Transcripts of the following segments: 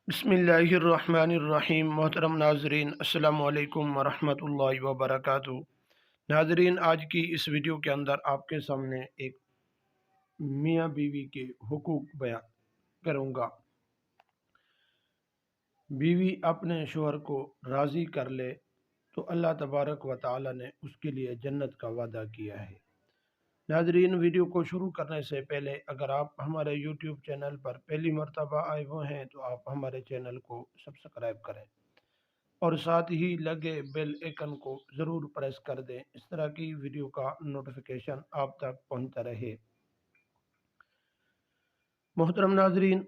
بسم اللہ الرحمن الرحیم۔ محترم ناظرین، السلام علیکم ورحمۃ اللہ وبرکاتہ۔ ناظرین، آج کی اس ویڈیو کے اندر آپ کے سامنے ایک میاں بیوی کے حقوق بیان کروں گا۔ بیوی اپنے شوہر کو راضی کر لے تو اللہ تبارک و تعالی نے اس کے لیے جنت کا وعدہ کیا ہے۔ ناظرین، ویڈیو کو شروع کرنے سے پہلے اگر آپ ہمارے یوٹیوب چینل پر پہلی مرتبہ آئے ہوئے ہیں تو آپ ہمارے چینل کو سبسکرائب کریں اور ساتھ ہی لگے بیل آئیکن کو ضرور پریس کر دیں، اس طرح کی ویڈیو کا نوٹیفیکیشن آپ تک پہنچتا رہے۔ محترم ناظرین،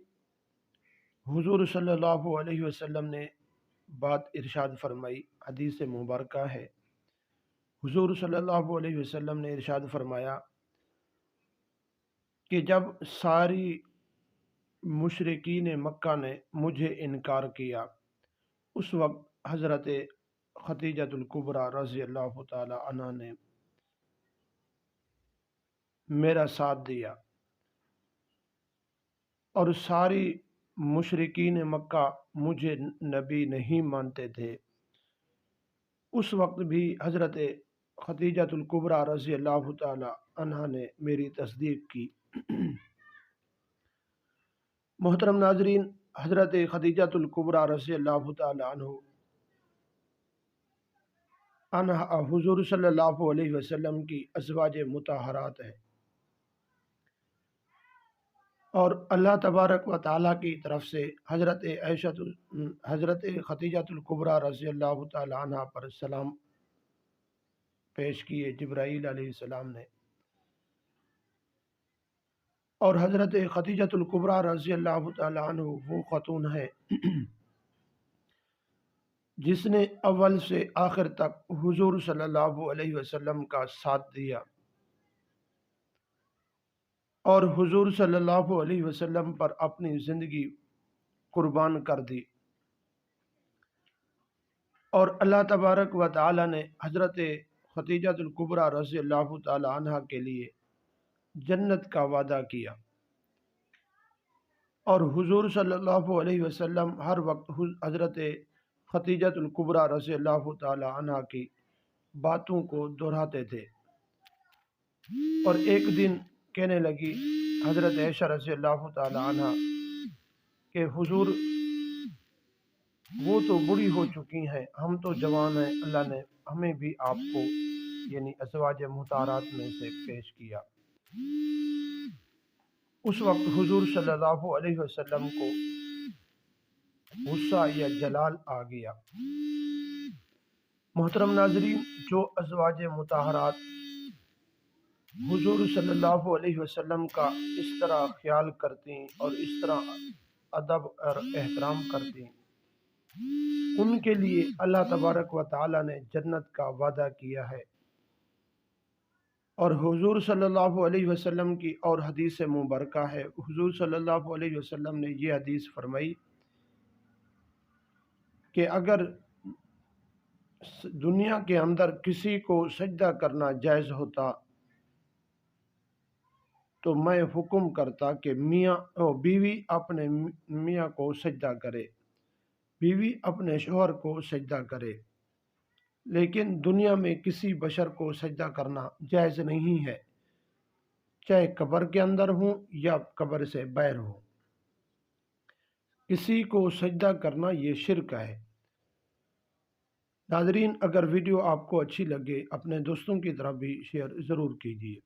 حضور صلی اللہ علیہ وسلم نے بات ارشاد فرمائی، حدیث مبارکہ ہے۔ حضور صلی اللہ علیہ وسلم نے ارشاد فرمایا کہ جب ساری مشرکین مکہ نے مجھے انکار کیا، اس وقت حضرت خدیجہ الکبریٰ رضی اللہ تعالی عنہ نے میرا ساتھ دیا، اور ساری مشرکین مکہ مجھے نبی نہیں مانتے تھے، اس وقت بھی حضرت خدیجہ الکبریٰ رضی اللہ تعالی عنہ نے میری تصدیق کی۔ محترم ناظرین، حضرت خدیجہ الکبریٰ رضی اللہ تعالی عنہ حضور صلی اللہ علیہ وسلم کی ازواج مطہرات ہیں، اور اللہ تبارک و تعالیٰ کی طرف سے حضرت خدیجہ الکبریٰ رضی اللہ تعالی عنہ پر سلام پیش کیے جبرائیل علیہ السلام نے، اور حضرت خدیجہ الکبریٰ رضی اللہ تعالی عنہ وہ خاتون ہے جس نے اول سے آخر تک حضور صلی اللہ علیہ وسلم کا ساتھ دیا، اور حضور صلی اللہ علیہ وسلم پر اپنی زندگی قربان کر دی، اور اللہ تبارک و تعالی نے حضرت خدیجہ الکبریٰ رضی اللہ تعالی عنہ کے لیے جنت کا وعدہ کیا، اور حضور صلی اللہ علیہ وسلم ہر وقت حضرت خدیجہ الکبریٰ رضی اللہ تعالی عنہ کی باتوں کو دہراتے تھے، اور ایک دن کہنے لگی حضرت عائشہ رضی اللہ تعالی عنہ کہ حضور وہ تو بڑی ہو چکی ہیں، ہم تو جوان ہیں، اللہ نے ہمیں بھی آپ کو یعنی ازواج مطہرات میں سے پیش کیا۔ اس وقت حضور صلی اللہ علیہ وسلم کو غصہ یا جلال آ گیا۔ محترم ناظرین، جو ازواج مطہرات حضور صلی اللہ علیہ وسلم کا اس طرح خیال کرتی اور اس طرح ادب اور احترام کرتی، ان کے لیے اللہ تبارک و تعالی نے جنت کا وعدہ کیا ہے۔ اور حضور صلی اللہ علیہ وسلم کی اور حدیث مبارکہ ہے، حضور صلی اللہ علیہ وسلم نے یہ حدیث فرمائی کہ اگر دنیا کے اندر کسی کو سجدہ کرنا جائز ہوتا تو میں حکم کرتا کہ بیوی اپنے میاں کو سجدہ کرے، بیوی اپنے شوہر کو سجدہ کرے، لیکن دنیا میں کسی بشر کو سجدہ کرنا جائز نہیں ہے، چاہے قبر کے اندر ہوں یا قبر سے باہر ہوں۔ کسی کو سجدہ کرنا یہ شرک ہے۔ ناظرین، اگر ویڈیو آپ کو اچھی لگے اپنے دوستوں کی طرف بھی شیئر ضرور کیجیے۔